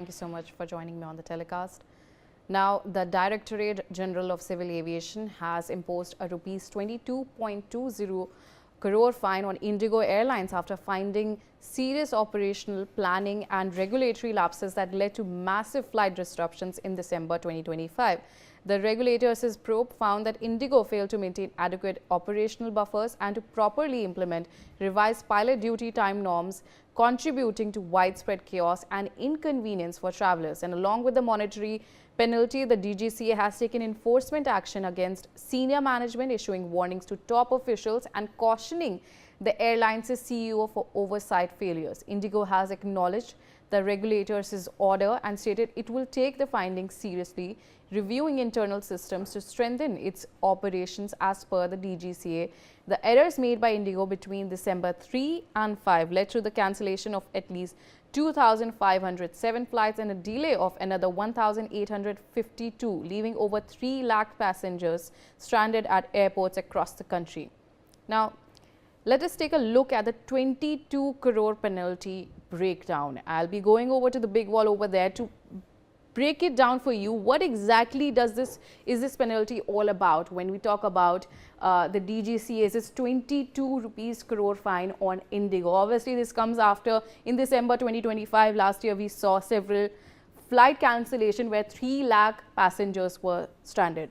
Thank you so much for joining me on the telecast. Now, the Directorate General of Civil Aviation has imposed a rupees 22.20 crore fine on IndiGo Airlines after finding serious operational, planning and regulatory lapses that led to massive flight disruptions in December 2025. The regulator's probe found that IndiGo failed to maintain adequate operational buffers and to properly implement revised pilot duty time norms, contributing to widespread chaos and inconvenience for travelers. And along with the monetary penalty, the DGCA has taken enforcement action against senior management, issuing warnings to top officials and cautioning the airline's CEO for oversight failures. IndiGo has acknowledged the regulator's order and stated it will take the findings seriously, reviewing internal systems to strengthen its operations as per the DGCA. The errors made by IndiGo between December 3 and 5 led to the cancellation of at least 2,507 flights and a delay of another 1,852, leaving over 3 lakh passengers stranded at airports across the country. Now, let us take a look at the 22 crore penalty breakdown. I'll be going over to the big wall over there to break it down for you. What exactly is this penalty all about? When we talk about the DGCA's, it's 22 rupees crore fine on IndiGo. Obviously, this comes after in December 2025, last year we saw several flight cancellation where 3 lakh passengers were stranded.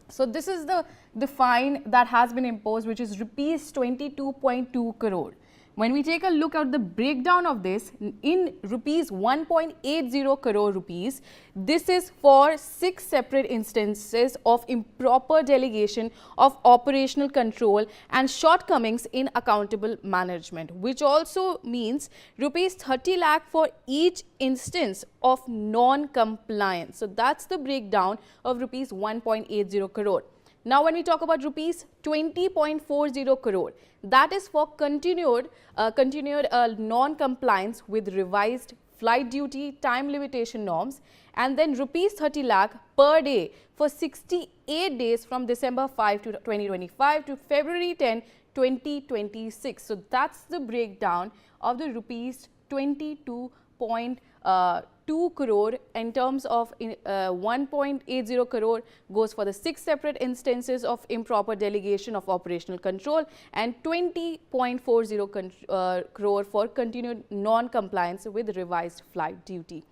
So this is the fine that has been imposed, which is rupees 22.2 crore. When we take a look at the breakdown of this in rupees 1.80 crore rupees, this is for 6 separate instances of improper delegation of operational control and shortcomings in accountable management, which also means rupees 30 lakh for each instance of non-compliance. So that's the breakdown of rupees 1.80 crore. Now, when we talk about rupees 20.40 crore, that is for continued non-compliance with revised flight duty time limitation norms, and then rupees 30 lakh per day for 68 days from December 5 to 2025 to February 10, 2026. So that's the breakdown of the rupees 22.2 crore. In terms of 1.80 crore goes for the 6 separate instances of improper delegation of operational control, and 20.40 crore for continued non-compliance with revised flight duty.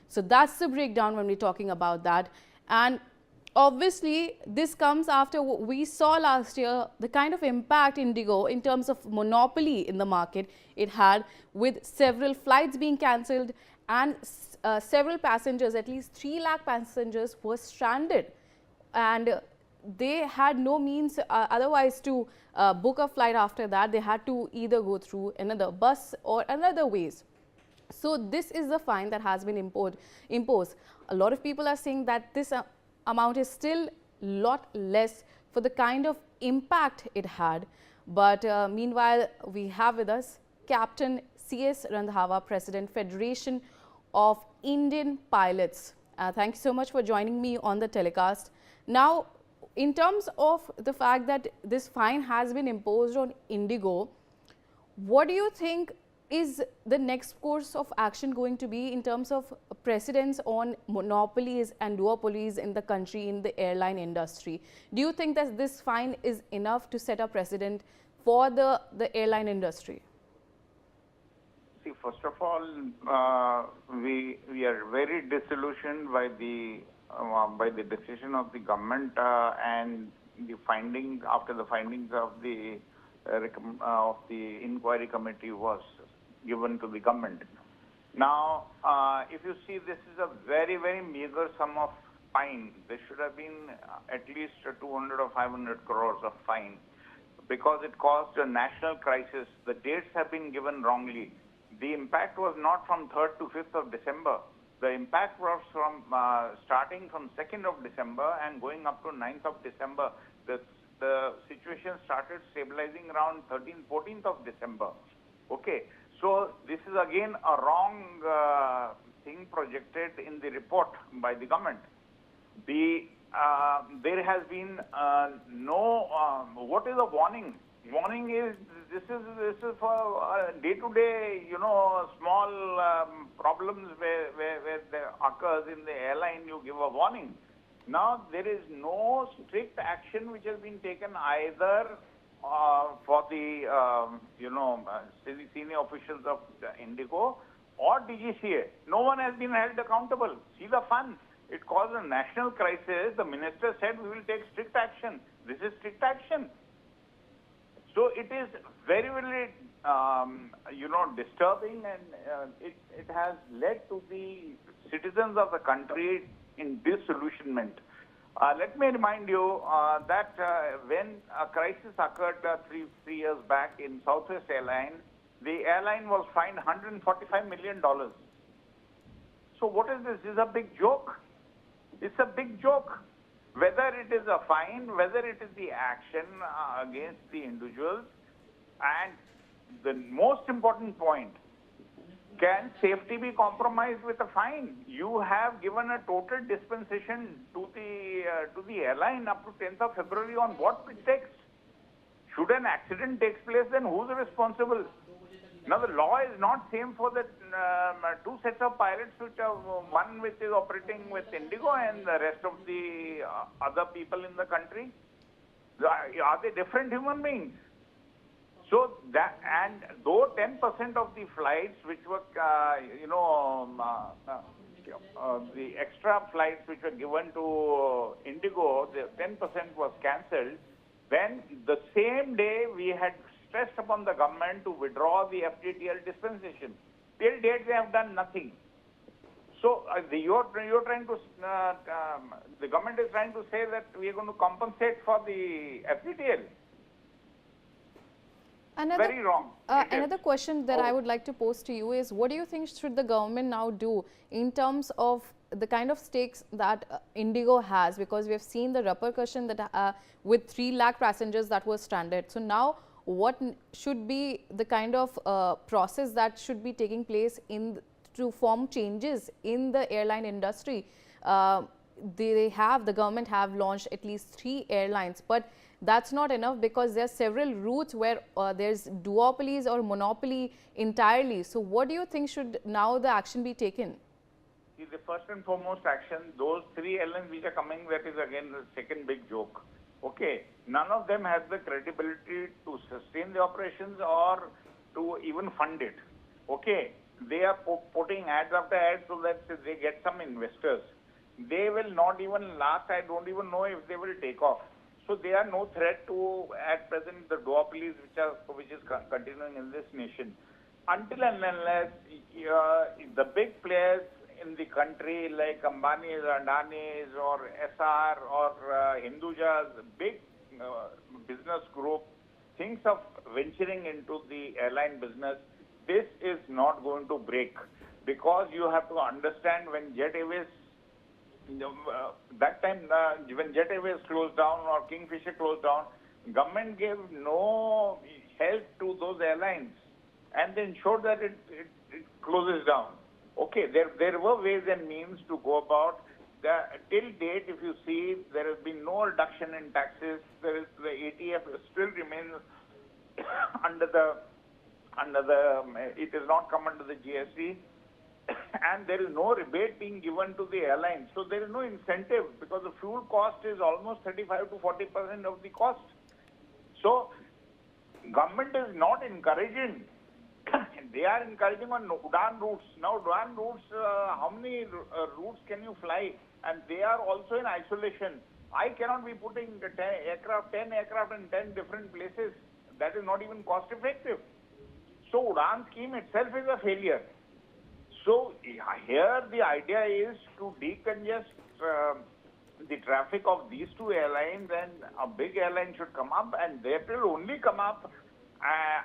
So that's the breakdown when we're talking about that. And obviously, this comes after what we saw last year, the kind of impact IndiGo in terms of monopoly in the market it had, with several flights being cancelled and several passengers, at least 3 lakh passengers were stranded, and they had no means otherwise to book a flight after that. They had to either go through another bus or another ways. So this is the fine that has been imposed. A lot of people are saying that this amount is still a lot less for the kind of impact it had. But meanwhile, we have with us Captain C.S. Randhawa, President, Federation of Indian Pilots. Thank you so much for joining me on the telecast. Now, in terms of the fact that this fine has been imposed on IndiGo, what do you think is the next course of action going to be in terms of precedence on monopolies and duopolies in the country, in the airline industry? Do you think that this fine is enough to set a precedent for the airline industry? See, first of all, we are very disillusioned by the decision of the government and the findings after the findings of the inquiry committee was given to the government. Now, if you see, this is a very, very meager sum of fine. There should have been at least 200 or 500 crores of fine, because it caused a national crisis. The dates have been given wrongly. The impact was not from 3rd to 5th of December. The impact was from starting from 2nd of December and going up to 9th of December. The situation started stabilizing around 13th, 14th of December. Okay, so this is again a wrong thing projected in the report by the government. There has been what is a warning? Warning is this is for day-to-day, small problems where there occurs in the airline. You give a warning. Now there is no strict action which has been taken either for the senior officials of IndiGo or DGCA. No one has been held accountable. See the fun. It caused a national crisis. The minister said we will take strict action. This is strict action. So it is very, very, disturbing, and it has led to the citizens of the country in disillusionment. Let me remind you that when a crisis occurred three years back in Southwest Airlines, the airline was fined $145 million. So what is this? This is a big joke. It's a big joke. Whether it is a fine, whether it is the action against the individuals, and the most important point, can safety be compromised with a fine? You have given a total dispensation to the airline up to 10th of February on what pretext? Should an accident take place, then who's responsible? Now, the law is not same for the two sets of pilots, one which is operating with IndiGo and the rest of the other people in the country. Are they different human beings? So that, and though 10% of the flights which were, the extra flights which were given to IndiGo, the 10% was cancelled. Then the same day we had stressed upon the government to withdraw the FTTL dispensation. Till date they have done nothing. So you're trying to, the government is trying to say that we are going to compensate for the FTTL. Very wrong. Another question that I would like to pose to you is, what do you think should the government now do in terms of the kind of stakes that IndiGo has? Because we have seen the repercussion that with 3 lakh passengers that were stranded. So now, what should be the kind of process that should be taking place to form changes in the airline industry? The government have launched at least 3 airlines, but that's not enough, because there are several routes where there's duopolies or monopoly entirely. So what do you think should now the action be taken? See, the first and foremost action, those 3 airlines which are coming, that is again the second big joke. Okay, none of them has the credibility to sustain the operations or to even fund it. Okay, they are putting ads after ads so that they get some investors. They will not even last. I don't even know if they will take off. So they are no threat to, at present, the duopolies which is continuing in this nation. Until and unless the big players in the country like Ambani's, Adani's or SR or Hinduja's big business group thinks of venturing into the airline business, this is not going to break, because you have to understand when Jet Airways, that time when Jet Airways closed down or Kingfisher closed down, government gave no help to those airlines and they ensured that it closes down. Okay, there were ways and means to go about. Till date, if you see, there has been no reduction in taxes. There is the ATF still remains under the it has not come under the GST, and there is no rebate being given to the airlines. So there is no incentive, because the fuel cost is almost 35 to 40% of the cost. So government is not encouraging. They are encouraging on UDAN routes. Now UDAN routes, how many routes can you fly? And they are also in isolation. I cannot be putting 10 aircraft in 10 different places. That is not even cost effective. So UDAN scheme itself is a failure. So here the idea is to decongest the traffic of these 2 airlines, and a big airline should come up, and that will only come up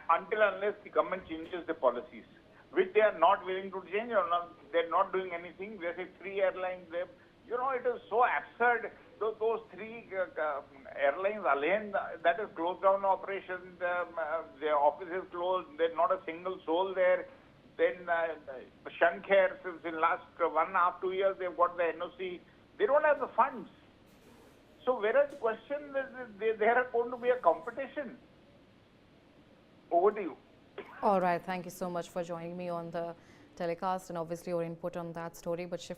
until unless the government changes the policies, which they are not willing to change, or not, they're not doing anything. They say 3 airlines there. It is so absurd. Those 3 airlines alone, that is closed down operations, their offices closed, there's not a single soul there. Then Shankar, since in last 1.5 to 2 years, they've got the NOC. They don't have the funds. So whereas the question is, there are going to be a competition. Over to you. All right. Thank you so much for joining me on the telecast and obviously your input on that story. But shift